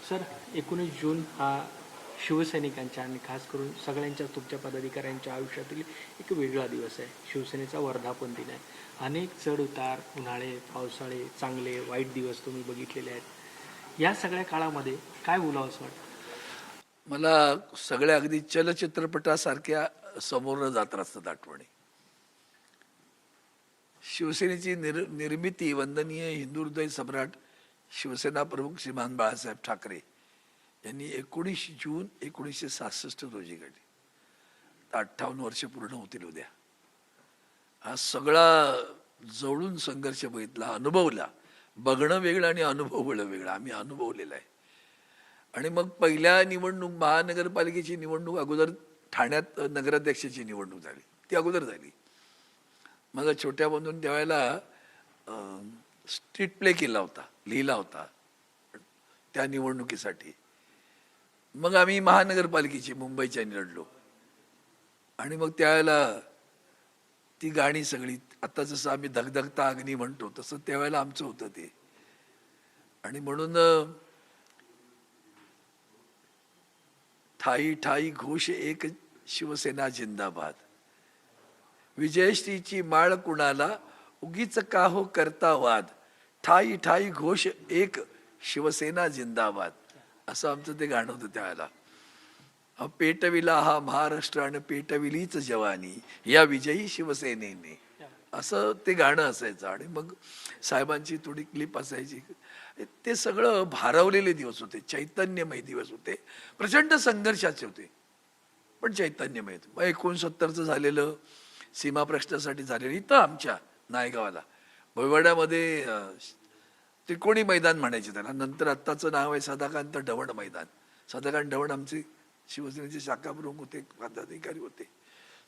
Sir, 19 जून हा शिवसैनिकांच्या आणि खास करून सगळ्यांच्या तुमच्या पदाधिकाऱ्यांच्या आयुष्यातील एक वेगळा दिवस आहे. शिवसेनेचा वर्धापन दिन आहे. अनेक चढ उतार, उन्हाळे, पावसाळे, चांगले वाईट दिवस तुम्ही बघितलेले आहेत. या सगळ्या काळामध्ये काय बोलावं असं वाटतं? मला सगळ्या अगदी चलचित्रपटासारख्या समोर जात असतात आठवणी. शिवसेनेची निर्मिती वंदनीय हिंदू हृदय सम्राट शिवसेना प्रमुख श्रीमान बाळासाहेब ठाकरे यांनी 19 जून 1966 रोजी घडली. 58 वर्ष पूर्ण होतील उद्या. हा सगळा जवळून संघर्ष बघितला, अनुभवला. बघणं वेगळं आणि अनुभवलं वेगळं. आम्ही अनुभवलेलं आहे. आणि मग पहिल्या निवडणूक महानगरपालिकेची निवडणूक अगोदर ठाण्यात नगराध्यक्षाची निवडणूक झाली, ती अगोदर झाली. मग छोट्या बंधून त्यावेळेला स्ट्रीट प्ले केला होता, लिहिला होता त्या निवडणुकीसाठी. मग आम्ही महानगरपालिकेची मुंबईच्या निवडलो आणि मग त्यावेळेला ती गाणी सगळी आता जसं आम्ही धगधगता अग्नी म्हणतो तसं त्यावेळेला आमचं होतं ते. आणि म्हणून ठाई ठाई घोष एक शिवसेना जिंदाबाद, विजयश्रीची माळ कुणाला उगीच का हो करता वाद, ठाई ठाई घोष एक शिवसेना जिंदाबाद, असं आमचं ते गाणं होतं त्यावेळेला. पेटविला हा महाराष्ट्र आणि पेटविलीच जवानी या विजयी शिवसेनेने, असं ते गाणं असायचं. आणि मग साहेबांची थोडी क्लिप असायची. ते सगळं भारवलेले दिवस होते, चैतन्यमय दिवस होते, प्रचंड संघर्षाचे होते पण चैतन्यमय होते. मग 69चं झालेलं सीमा प्रश्नासाठी झालेलं इथं आमच्या नायगावाला भोयवाड्यामध्ये त्रिकोणी मैदान म्हणायचे त्याला. नंतर आत्ताचं नाव आहे सदाकांत ढवण मैदान. सदाकांत ढवण आमचे शिवसेनेचे शाखा प्रमुख होते, पदाधिकारी होते,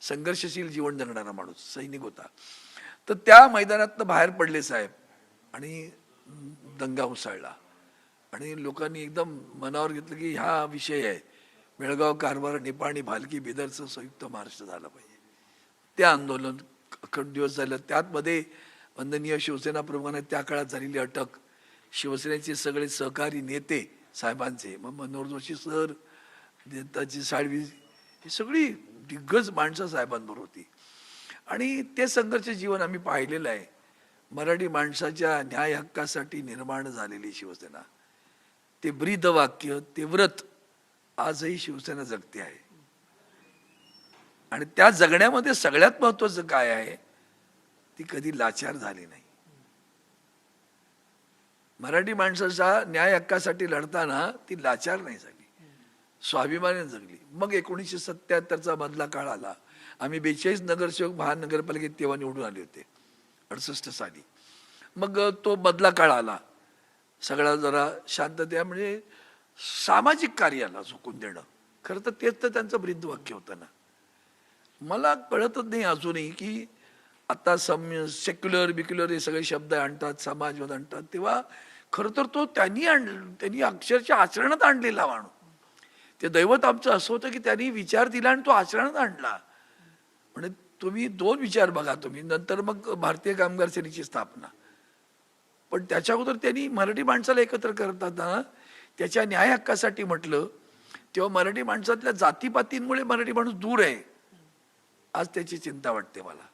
संघर्षशील जीवन जगणारा माणूस, सैनिक होता. तर त्या मैदानातनं बाहेर पडले साहेब आणि दंगा उसळला आणि लोकांनी एकदम मनावर घेतलं की हा विषय आहे, बेळगाव, कारवार, निपाणी, भालकी, बिदरचं संयुक्त महाराष्ट्र झालं पाहिजे. ते आंदोलन अखंड दिवस झालं. त्यातमध्ये वंदनीय शिवसेना प्रमुखांना त्या काळात झालेली अटक, शिवसेनेचे सगळे सहकारी नेते साहेबांचे, मग मनोहर जोशी सर, नेताजी साळवी, ही सगळी दिग्गज माणसं साहेबांबरोबर होती. आणि ते संघर्ष जीवन आम्ही पाहिलेलं आहे. मराठी माणसाच्या न्याय हक्कासाठी निर्माण झालेली शिवसेना, ते ब्रीद वाक्य, ते व्रत आजही शिवसेना जगते आहे. आणि त्या जगण्यामध्ये सगळ्यात महत्वाचं काय आहे, ती कधी लाचार झाली नाही. मराठी माणसाच्या न्याय हक्कासाठी लढताना ती लाचार नाही झाली, स्वाभिमानाने जगली. मग 1977चा मधला काळ आला. आम्ही 42 नगरसेवक महानगरपालिकेत तेव्हा निवडून आले होते 68 साली. मग तो मधला काळ आला, सगळा जरा शांतता, म्हणजे सामाजिक कार्याला झोकून देणं. खरं तर तेच तर त्यांचं ब्रीद वाक्य होतं ना. मला कळतच नाही अजूनही की आता सेक्युलर बिक्युलर हे सगळे शब्द आणतात, समाजवाद आणतात, तेव्हा खरं तर तो त्यांनी अक्षरशः आचरणात आणलेला माणूस. ते दैवत आमचं असं होतं की त्यांनी विचार दिला आणि तो आचरणात आणला. म्हणजे तुम्ही 2 विचार बघा तुम्ही. नंतर मग भारतीय कामगार सेनेची स्थापना, पण त्याच्या अगोदर त्यांनी मराठी माणसाला एकत्र करताना त्याच्या न्याय हक्कासाठी म्हटलं. तेव्हा मराठी माणसातल्या जातीपातींमुळे मराठी माणूस दूर आहे. आज त्याची चिंता वाटते मला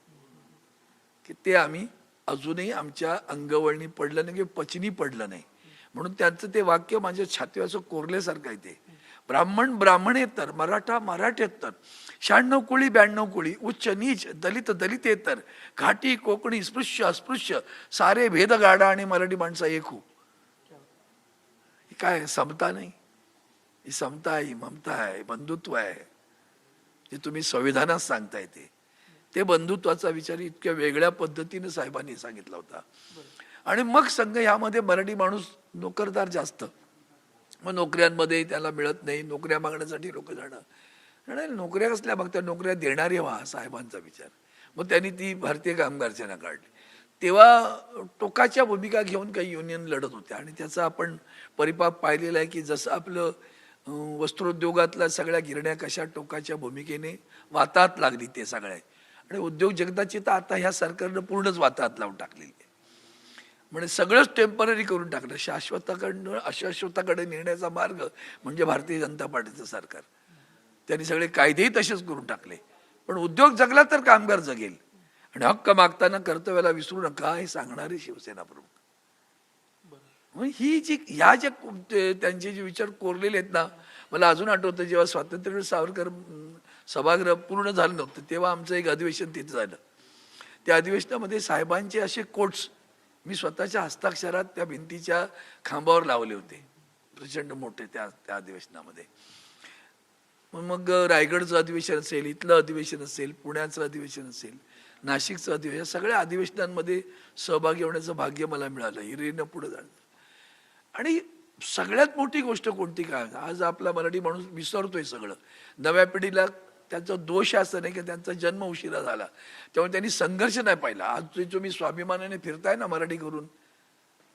की ते आम्ही अजूनही आमच्या अंगवळणी पडलं नाही, पचनी पडलं नाही. म्हणून त्यांचं ते वाक्य माझ्या छातीवर असं कोरल्यासारखं आहे. ते ब्राह्मण ब्राह्मणेतर, मराठा मराठेतर, 96 कुळी 92 कुळी, उच्च नीच दलित दलितेतर, घाटी कोकणी स्पृश्य अस्पृश्य, सारे भेद गाडा आणि मराठी माणसा एक हो. ही काय समता नाही, ही समता आहे, ही ममता आहे, बंधुत्व आहे, जे तुम्ही संविधानात सांगताय. ते बंधुत्वाचा विचार इतक्या वेगळ्या पद्धतीने साहेबांनी सांगितला होता. आणि मग संघ ह्यामध्ये मराठी माणूस नोकरदार जास्त, मग नोकऱ्यांमध्ये त्याला मिळत नाही, नोकऱ्या मागण्यासाठी लोक जाणं. नोकऱ्या कसल्या मागतात, नोकऱ्या देणारे व्हा, साहेबांचा विचार. मग त्यांनी ती भारतीय कामगार सेना काढली. तेव्हा टोकाच्या भूमिका घेऊन काही युनियन लढत होत्या आणि त्याचा आपण परिपाक पाहिलेला आहे की जसं आपलं वस्त्रोद्योगातल्या सगळ्या गिरण्या कशा टोकाच्या भूमिकेने वाताहत लागली ते सगळे. आणि उद्योग जगताची तर आता ह्या सरकारनं पूर्णच वाताहत लावून टाकलेली आहे. म्हणजे सगळंच टेम्पररी करून टाकलं. शाश्वताकडनं अशाश्वताकडे नेण्याचा मार्ग म्हणजे भारतीय जनता पार्टीचं सरकार. त्यांनी सगळे कायदेही तसेच करून टाकले. पण उद्योग जगला तर कामगार जगेल. आणि हक्क मागताना कर्तव्याला विसरू नका हे सांगणारे शिवसेना प्रमुख. मग ही जी ह्या ज्या त्यांचे जे विचार कोरलेले आहेत ना, मला अजून आठवतं जेव्हा स्वातंत्र्यवीर सावरकर सभागृह पूर्ण झालं नव्हतं तेव्हा आमचं एक अधिवेशन तिथं झालं. त्या अधिवेशनामध्ये साहेबांचे असे कोट्स मी स्वतःच्या हस्ताक्षरात त्या भिंतीच्या खांबावर लावले होते, प्रचंड मोठे त्या अधिवेशनामध्ये. मग रायगडचं अधिवेशन असेल, इथलं अधिवेशन असेल, पुण्याचं अधिवेशन असेल, नाशिकचं अधिवेशन, सगळ्या अधिवेशनांमध्ये सहभागी होण्याचं भाग्य मला मिळालं हिरीनं पुढे जाणं. आणि सगळ्यात मोठी गोष्ट कोणती काय, आज आपला मराठी माणूस विसरतोय सगळं. नव्या पिढीला त्यांचा दोष असं नाही की त्यांचा जन्म उशिरा झाला, त्यामुळे त्यांनी संघर्ष नाही पाहिला. आज तुम्ही स्वाभिमानाने फिरताय ना मराठी करून,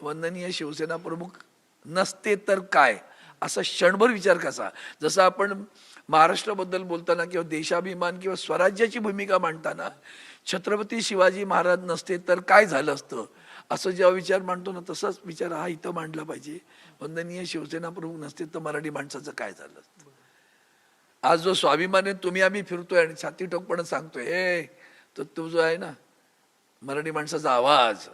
वंदनीय शिवसेना प्रमुख नसते तर काय असा क्षणभर विचार कसा. जसं आपण महाराष्ट्राबद्दल बोलताना किंवा देशाभिमान किंवा स्वराज्याची भूमिका मांडताना छत्रपती शिवाजी महाराज नसते तर काय झालं असतं असं जेव्हा विचार मांडतो ना, तसाच विचार हा इथं मांडला पाहिजे. वंदनीय शिवसेना प्रमुख नसते तर मराठी माणसाचं काय झालं असतं. आज जो स्वाभिमाने तुम्ही आम्ही फिरतोय आणि छाती ठोकपणे सांगतोय, हे तो जो आहे ना मराठी माणसाचा आवाज,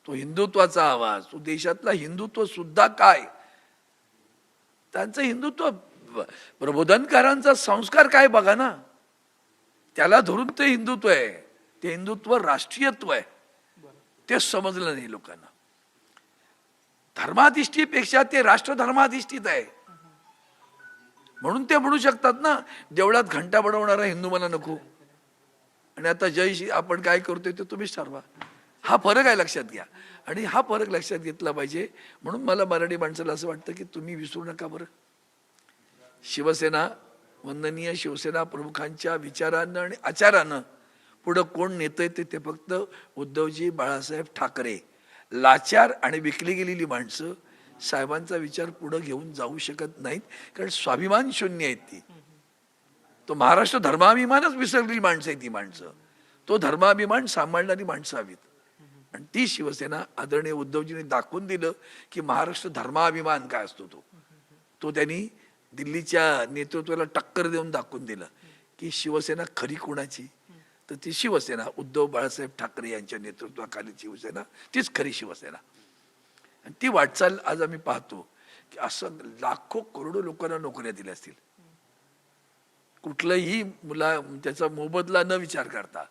तो हिंदुत्वाचा आवाज, तो देशातला हिंदुत्व सुद्धा काय, त्यांचं हिंदुत्व प्रबोधनकारांचा संस्कार काय बघा ना, त्याला धरून ते हिंदुत्व आहे. ते हिंदुत्व राष्ट्रीयत्व आहे, ते समजलं नाही लोकांना. धर्माधिष्ठीपेक्षा ते राष्ट्रधर्माधिष्ठित आहे. म्हणून ते म्हणू शकतात ना, देवळात घंटा बनवणारा हिंदू मला नको, आणि आता जय श्री आपण काय करतोय ते तुम्हीच ठरवा. हा फरक आहे, लक्षात घ्या. आणि हा फरक लक्षात घेतला पाहिजे. म्हणून मला मराठी माणसाला असं वाटतं की तुम्ही विसरू नका बरं. शिवसेना, वंदनीय शिवसेना प्रमुखांच्या विचारानं आणि आचारानं पुढं कोण नेतंय ते फक्त उद्धवजी बाळासाहेब ठाकरे. लाचार आणि विकली गेलेली माणसं साहेबांचा विचार पुढे घेऊन जाऊ शकत नाहीत, कारण स्वाभिमान शून्य आहेत ती. तो महाराष्ट्र धर्माभिमानच विसरलेली माणसं आहे ती माणसं. तो धर्माभिमान सांभाळणारी माणसं हवीत. आणि ती शिवसेना आदरणीय उद्धवजींनी दाखवून दिलं की महाराष्ट्र धर्माभिमान काय असतो. तो त्यांनी दिल्लीच्या नेतृत्वाला टक्कर देऊन दाखवून दिलं की शिवसेना खरी कोणाची, तर ती शिवसेना उद्धव बाळासाहेब ठाकरे यांच्या नेतृत्वाखाली शिवसेना, तीच खरी शिवसेना. आणि ती वाटचाल आज आम्ही पाहतो की असं लाखो करोडो लोकांना नोकऱ्या दिल्या असतील, कुठलंही त्याचा मोबदला न विचार करता.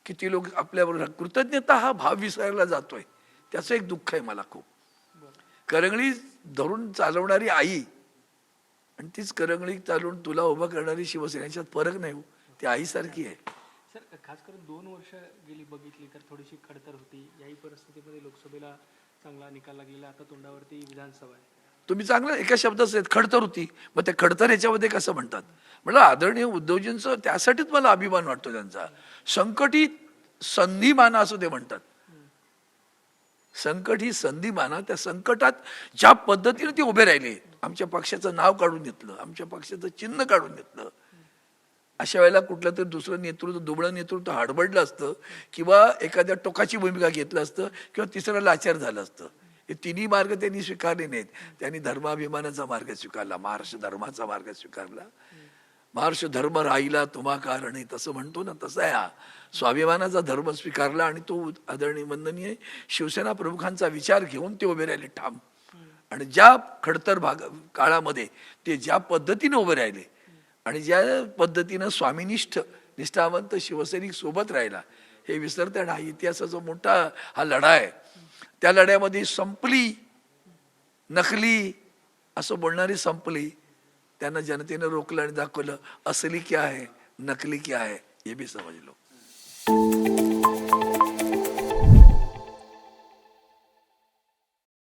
किती लोक आपल्याबरोबर, कृतज्ञता हा भाव विसरायला जातोय, त्याचं एक दुःख आहे मला खूप. करंगळी धरून चालवणारी आई आणि तीच करंगळी चालवून तुला उभा करणारी शिवसेना, याच्यात फरक नाही हो, ती आईसारखी आहे. सर, खास करून 2 वर्ष गेली बघितली तर थोडीशी खडतर होती. याही परिस्थितीमध्ये लोकसभेला चांगला निकाल लागलेला, आता तोंडावरती विधानसभा आहे. तुम्ही चांगलं एका शब्दात खडतर होती, मग ते खडतर याच्यामध्ये कसं म्हणतात. म्हटलं आदरणीय उद्धवजींचं त्यासाठीच मला अभिमान वाटतो त्यांचा. संकटी संधी माना असं ते म्हणतात. संकट ही संधी माना. त्या संकटात ज्या पद्धतीने ते उभे राहिले, आमच्या पक्षाचं नाव काढून घेतलं, आमच्या पक्षाचं चिन्ह काढून घेतलं. अशा वेळेला कुठलं तरी दुसरं नेतृत्व, दुबळं नेतृत्व हडबडलं असतं किंवा एखाद्या टोकाची भूमिका घेतलं असतं किंवा तिसरं लाचार झालं असतं. हे तिन्ही मार्ग त्यांनी स्वीकारले नाहीत. त्यांनी धर्माभिमानाचा मार्ग स्वीकारला, महाराष्ट्र धर्माचा मार्ग स्वीकारला. महाराष्ट्र धर्म राहिला तुम्हा कारण, तसं म्हणतो ना, तसा आहे हा. स्वाभिमानाचा धर्म स्वीकारला आणि तो आदरणीय वंदनीय शिवसेना प्रमुखांचा विचार घेऊन ते उभे राहिले ठाम. आणि ज्या खडतर काळामध्ये ते ज्या पद्धतीने उभे राहिले आणि ज्या पद्धतीनं स्वामीनिष्ठ निष्ठावंत शिवसैनिक सोबत राहिला, हे विसरता ना. इतिहासाचा मोठा हा लढा आहे. त्या लढ्यामध्ये संपली नकली असं बोलणारी संपली. त्यांना जनतेनं रोखलं आणि दाखवलं असली क्या है नकली क्या है, हे बी समजलो.